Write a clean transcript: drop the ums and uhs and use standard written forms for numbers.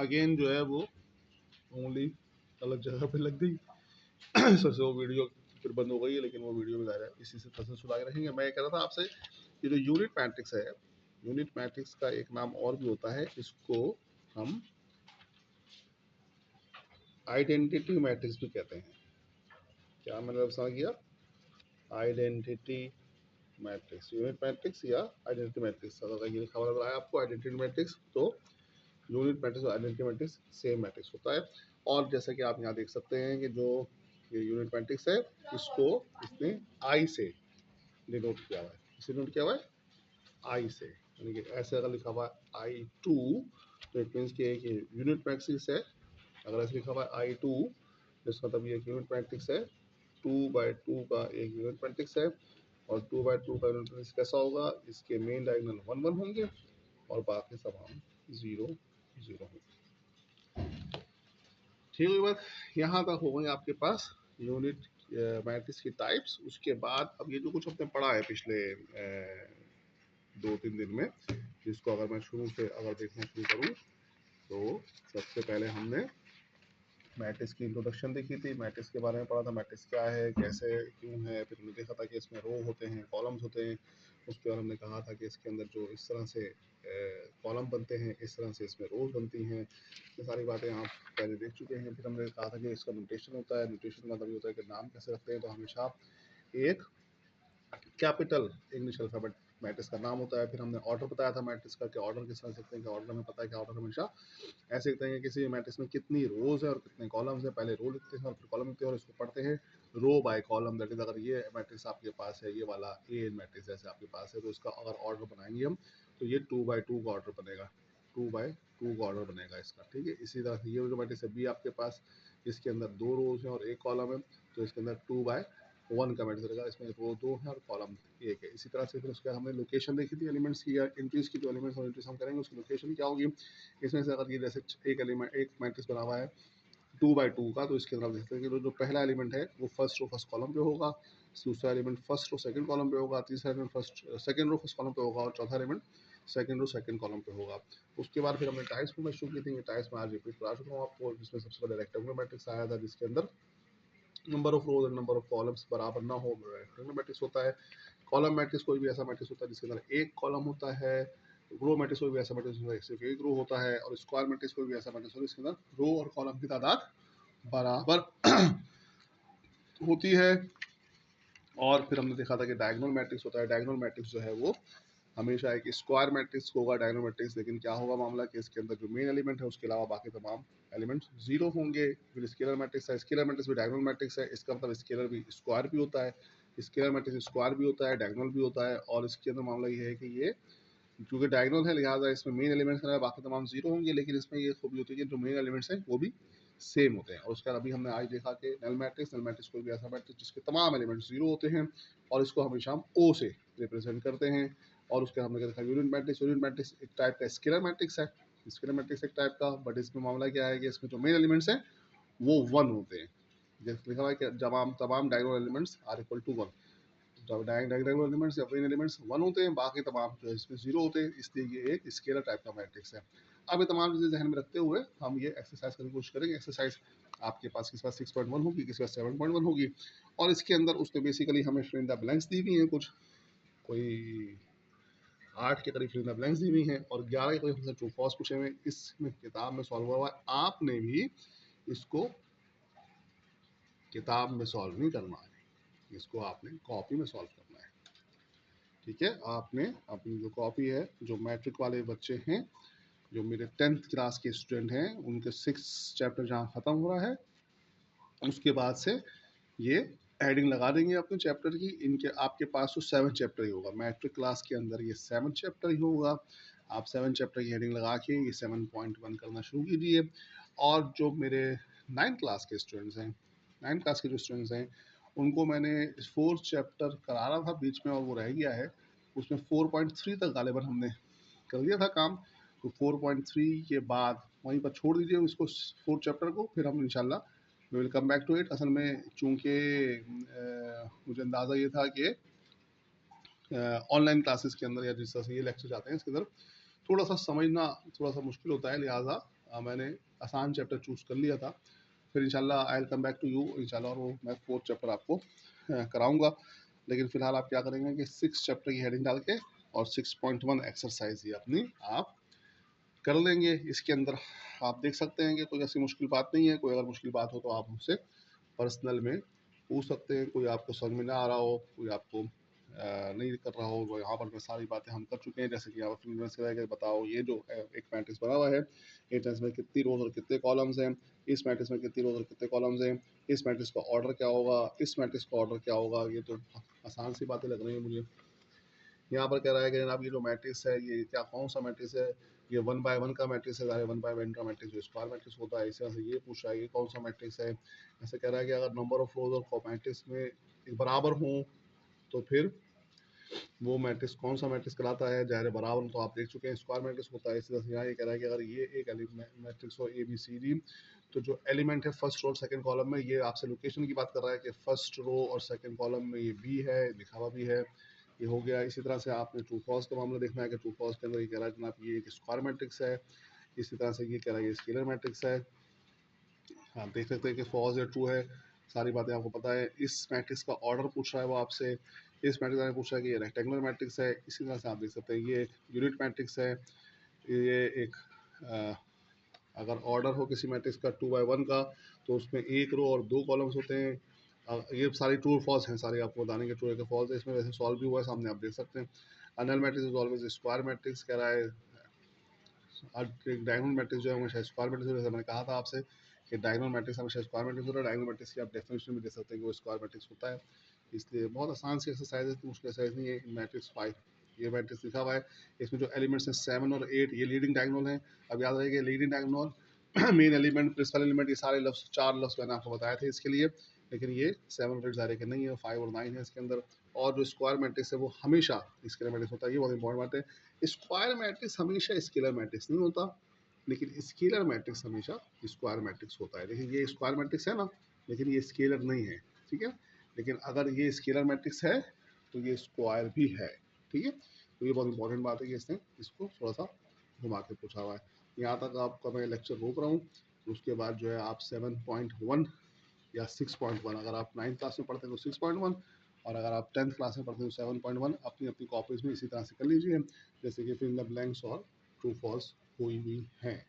Again जो है वो ओनली गलत जगह पे लग गई। सर से वो वीडियो फिर बंद हो गई है, लेकिन वो वीडियो में है इसी से तसल्सल सुधा के रखेंगे। मैं ये कह रहा था आपसे, ये जो यूनिट मैट्रिक्स है, यूनिट मैट्रिक्स का एक नाम और भी होता है, इसको हम आइडेंटिटी मैट्रिक्स भी कहते हैं। क्या मैंने समझ गया? आइडेंटिटी मैट्रिक्स, यूनिट मैट्रिक्स या आइडेंटिटी मैट्रिक्स। अगर ये लिखा हुआ है आपको आइडेंटिटी मैट्रिक्स, तो यूनिट मैट्रिक्स और आइडेंटिटी मैट्रिक्स सेम मैट्रिक्स होता है। और जैसा कि आप यहाँ देख सकते हैं कि जो ये यूनिट मैट्रिक्स है, इसको इसने आई से डिनोट किया हुआ है। इसे डिनोट किया हुआ है आई से, यानी कि ऐसे अगर लिखा हुआ है I2, तो इट मीन्स कि एक यूनिट मैट्रिक्स है। अगर ऐसे लिखा हुआ है I2, जिसका मतलब ये एक यूनिट मैट्रिक्स है, 2/2 का एक यूनिट मैट्रिक्स है। और 2/2 का यूनिट मैट्रिक्स कैसा होगा? इसके मेन डायगोनल 1 1 होंगे और बाकी सब हम 0 0 होंगे। ठीक है बात, यहाँ तक हो गई आपके पास यूनिट मैट्रिक्स की टाइप्स। उसके बाद अब ये जो कुछ हमने पढ़ा है पिछले 2-3 दिन में, जिसको अगर मैं शुरू से अगर देखना शुरू करूँ, तो सबसे पहले हमने मैट्रिक्स की इंट्रोडक्शन देखी थी, मैट्रिक्स के बारे में पढ़ा था, मैट्रिक्स क्या है, कैसे क्यों है। फिर हमने देखा था कि इसमें रो होते हैं, कॉलम्स होते हैं। उसके बाद हमने कहा था कि इसके अंदर जो इस तरह से कॉलम बनते हैं, इस तरह से इसमें रोज बनती हैं। ये सारी बातें आप पहले देख चुके हैं। फिर हमने कहा था कि इसका नोटेशन होता है। नोटेशन का मतलब ये होता है कि नाम कैसे रखते हैं, तो हमेशा एक कैपिटल इंग्लिश अल्फाबेट मैट्रिक्स का नाम होता है। फिर हमने ऑर्डर बताया था मैट्रिक्स का, कि ऑर्डर किस तरह से लिखते हैं, कि ऑर्डर हमें पता है कि ऑर्डर हमेशा ऐसे लिखते हैं कि किसी मैट्रिक्स में कितनी रोज है और कितने कॉलम्स है। पहले रो लिखते हैं और फिर कॉलम लिखते हैं और इसको पढ़ते हैं रो बाय कॉलम। दैट इज, अगर ये मैट्रिक्स आपके पास है, ये वाला ए मैट्रिक्स जैसे आपके पास है, तो इसका अगर ऑर्डर बनाएंगे हम, तो ये 2/2 का ऑर्डर बनेगा, 2/2 का ऑर्डर बनेगा इसका। ठीक है, इसी तरह से ये जो मैट्रिक्स है बी आपके पास, इसके अंदर 2 रोज हैं और 1 कॉलम है, तो इसके अंदर 2/1 का मैट्रिक्स रहेगा। इसमें रो 2 है और कॉलम 1 है। इसी तरह से फिर उसके बाद हमने लोकेशन देखी थी एलिमेंट्स की, या एंट्रीज की। जो एलिमेंट्स और एंट्रीज हम करेंगे उसकी लोकेशन क्या होगी। इसमें से अगर ये जैसे एक एलिमेंट, एक मैट्रिक्स बना हुआ है 2/2 का, तो इसके अंदर देखते हैं कि जो पहला एलिमेंट है वो फर्स्ट रो फर्स्ट कॉलम पे होगा, दूसरा element first row second column पे होगा, तीसरा element first second row first column पे होगा और चौथा element second row second column पे होगा। उसके बाद फिर हमने टाइप्स में शुरू की थी। टाइप्स में आज रिपीट करा चुका हूँ आपको, जिसमें सबसे पहले रेक्टेंगुलर मैट्रिक्स आया था, जिसके अंदर number of rose and number of columns बराबर ना हो, रेक्टेंगुलर मैट्रिक्स होता है। कॉलम मैट्रिक्स कोई भी ऐसा मैट्रिक्स होता है जिसके अंदर एक कॉलम होता है। रो मैट्रिक्स कोई भी ऐसा मैट्रिक्स होता है सिर्फ एक रो होता है। और स्क्वायर मैट्रिक्स कोई भी ऐसा मैट्रिक्स होता है जिसके अंदर रो और कॉलम की तादाद बराबर होती है। और फिर हमने देखा था कि डायगोनल मैट्रिक्स होता है। डायगोनल मैट्रिक्स जो है वो हमेशा एक स्क्वायर मैट्रिक्स होगा, डायगोनल मैट्रिक्स। लेकिन क्या होगा मामला कि इसके अंदर जो मेन एलिमेंट है उसके अलावा बाकी तमाम एलिमेंट्स 0 होंगे। फिर स्केलर मैट्रिक्स है, स्केलर मैट्रिक्स भी डायगोनल मैट्रिक्स है। इसका मतलब स्केलर भी स्क्वायर भी होता है, स्केलर मैट्रिक्स स्क्वायर भी होता है, डायगोनल भी होता है। और इसके अंदर मामला ये है कि ये क्योंकि डायगोनल है, लिहाजा इसमें मेन एलिमेंट्स है, बाकी तमाम 0 होंगे। लेकिन इसमें ये खूबी होती है कि जो मेन एलिमेंट्स हैं वो भी सेम होते हैं। और उसके बाद अभी हमने आज देखा कि नल मैट्रिक्स कोई भी ऐसा मैट्रिक्स जिसके तमाम एलिमेंट्स 0 होते हैं और इसको हमेशा हम O से रिप्रेजेंट करते हैं। और उसके हमने देखा यूनिट मैट्रिक्स। यूनिट मैट्रिक्स एक टाइप का स्केलर मैट्रिक्स है, स्केलर मैट्रिक्स एक टाइप का। बट इसमें मामला क्या है कि इसमें जो मेन एलिमेंट्स हैं वो 1 होते हैं। जैसे लिखा हुआ है कि जब तमाम diagonal elements are equal to 1, जब डायगोनल एलिमेंट्स या मेन एलिमेंट्स 1 होते हैं, बाकी तमाम जो है इसमें 0 होते हैं। इसलिए ये एक स्केलर टाइप का मैट्रिक्स है। अब ये तमाम चीज़ें ध्यान में रखते हुए हम ये एक्सरसाइज करने की कोशिश करेंगे। एक्सरसाइज आपके पास किसी पास 6.1 होगी, किसी पास 7.1 होगी। और इसके अंदर उसने बेसिकली हमें फिल इन द ब्लैंक्स दी हुई हैं, कुछ कोई 8 के करीब फिल इन द ब्लैंक्स दी हुई हैं और 11 के करीब हमसे ट्रू फॉल्स पूछे हुए हैं। इसमें किताब में सॉल्व हुआ है, आपने भी इसको किताब में सॉल्व नहीं करना है, इसको आपने कॉपी में सॉल्व करना है। ठीक है, आपने अपनी जो कॉपी है, जो मैट्रिक वाले बच्चे हैं, जो मेरे 10th क्लास के स्टूडेंट हैं, उनके 6 चैप्टर जहाँ ख़त्म हो रहा है, उसके बाद से ये हेडिंग लगा देंगे अपने चैप्टर की। इनके आपके पास तो 7 चैप्टर ही होगा मैट्रिक क्लास के अंदर, ये 7 चैप्टर ही होगा। आप 7 चैप्टर की हेडिंग लगा के ये 7.1 करना शुरू कीजिए। और जो मेरे 9th क्लास के स्टूडेंट्स हैं, 9th क्लास के जो स्टूडेंट्स हैं, उनको मैंने 4th चैप्टर कराना था बीच में और वो रह गया है। उसमें 4.3 तक गालिबन हमने कर लिया था काम। तो 4.3 के बाद वहीं पर छोड़ दीजिए उसको, 4th चैप्टर को। फिर हम इंशाल्लाह we will come back to it. असल में चूंकि मुझे अंदाज़ा ये था कि ऑनलाइन क्लासेस के अंदर या जिस तरह से ये लेक्चर जाते हैं इसके अंदर थोड़ा सा समझना थोड़ा सा मुश्किल होता है, लिहाजा मैंने आसान चैप्टर चूज़ कर लिया था। फिर इंशाल्लाह I will come back to you इंशाल्लाह, और वो मैं 4th चैप्टर आपको कराऊँगा। लेकिन फ़िलहाल आप क्या करेंगे कि 6 चैप्टर की हेडिंग डाल के और 6.1 एक्सरसाइज ये अपनी आप कर लेंगे। इसके अंदर आप देख सकते हैं कि कोई ऐसी मुश्किल बात नहीं है। कोई अगर मुश्किल बात हो तो आप मुझसे पर्सनल में पूछ सकते हैं। कोई आपको समझ में ना आ रहा हो, कोई आपको नहीं कर रहा हो, वो यहाँ पर सारी बातें हम कर चुके हैं। जैसे कि यहाँ पर फिर बताओ ये जो एक मैट्रिक्स बना हुआ है, एक मैट्रिक्स में कितनी रोज और कितने कॉलम्स हैं, इस मैट्रिक्स में कितनी रोज और कितने कॉलम्स हैं, इस मैट्रिक्स का ऑर्डर क्या होगा, इस मैट्रिक्स का ऑर्डर क्या होगा। ये तो आसान सी बातें लग रही है मुझे। यहाँ पर कह रहा है कि जनाब ये जो मैट्रिक्स है ये क्या कौन सा मैट्रिक्स है, ये 1/1 का मैट्रिक्स है, सारे 1/1 का मैट्रिक्स जो स्क्वायर मैट्रिक्स होता है। इस तरह से ये पूछ रहा है ये कौन सा मैट्रिक्स है। ऐसे कह रहा है कि अगर नंबर ऑफ रोज और मैट्रिक्स में एक बराबर हों तो फिर वो मैट्रिक्स कौन सा मैट्रिक्स कहलाता है। ज़ाहिर है बराबर तो आप देख चुके हैं स्क्वायर मैट्रिक्स होता है। इसी तरह से यहाँ ये कह रहा है कि अगर ये एक मैट्रिक्स हो ए बी सी डी, तो जो एलिमेंट है फर्स्ट रो और सेकंड कॉलम में, ये आपसे लोकेशन की बात कर रहा है कि फर्स्ट रो और सेकंड कॉलम में ये बी है, लिखा हुआ भी है, ये हो गया। इसी तरह से आपने ट्रू फॉल्स का मामला देखना है कि ट्रू फॉल्स के अंदर ये कह रहा है जनाब ये एक स्क्वायर मैट्रिक्स है। इसी तरह से ये कह रहा है ये स्केलर मैट्रिक्स है। आप देख सकते हैं कि फॉल्स या ट्रू है, सारी बातें आपको पता है। इस मैट्रिक्स का ऑर्डर पूछ रहा है वो आपसे। इस मैट्रिक्स ने पूछा है कि ये रेक्टेंगुलर मैट्रिक्स है। इसी तरह से आप देख सकते हैं ये यूनिट मैट्रिक्स है। ये एक अगर ऑर्डर हो किसी मैट्रिक्स का 2/1 का, तो उसमें एक रो और 2 कॉलम्स होते हैं। ये सारी ट्रू फॉल्स हैं, सारे आपको बताने के ट्रू है कि फॉल्स है। इसमें वैसे सॉल्व भी हुआ है, सामने आप देख सकते हैं। अनल matrix is always square matrix कह रहा है। डायगोनल मैट्रिक्स जो है हमेशा स्क्वायर मैट्रिक्स, जैसे मैंने कहा था आपसे कि डायगोनल मैट्रिक्स हमेशा स्क्वायर मैट्रिक्स होता है। डायगोनल मैट्रिक्स की आप डेफिनेशन भी दे सकते हैं कि वो स्क्वायर मैट्रिक्स होता है। इसलिए बहुत आसान सी एक्सरसाइज है, मुश्किल एक्सरसाइज नहीं है। मैट्रिक्स 5 ये मैट्रिक्स लिखा हुआ है, इसमें जो एलिमेंट्स हैं 7 और 8 ये लीडिंग डायगोनल हैं। अब याद रखिए leading diagonal, main element, principal element, ये सारे लफ्ज 4 लफ्ज मैंने आपको बताए थे इसके लिए। लेकिन ये 7 और 8 ज़ाहिर है कि नहीं है, 5 और 9 है इसके अंदर। और जो स्क्वायर मैट्रिक्स है वो हमेशा स्केलर मैट्रिक्स होता है। ये बहुत इंपॉर्टेंट बात है। स्क्वायर मैट्रिक्स हमेशा स्केलर मैट्रिक्स नहीं होता, लेकिन स्केलर मैट्रिक्स हमेशा स्क्वायर मैट्रिक्स होता है। लेकिन ये स्क्वायर मैट्रिक्स है ना, लेकिन ये स्केलर नहीं है, ठीक है। लेकिन अगर ये स्केलर मैट्रिक्स है तो ये स्क्वायर भी है, ठीक है। तो ये बहुत इंपॉर्टेंट बात है कि इसने इसको थोड़ा सा घुमा के पूछा हुआ है। यहाँ तक आपका मैं लेक्चर रोक रहा हूँ। उसके बाद जो है आप 7.1 या 6.1, अगर आप 9th क्लास में पढ़ते हैं तो 6.1, और अगर आप 10th क्लास में पढ़ते हैं तो 7.1 अपनी अपनी कॉपीज में इसी तरह से कर लीजिए, जैसे कि फिल द ब्लैंक्स और ट्रू फॉल्स हुई हैं।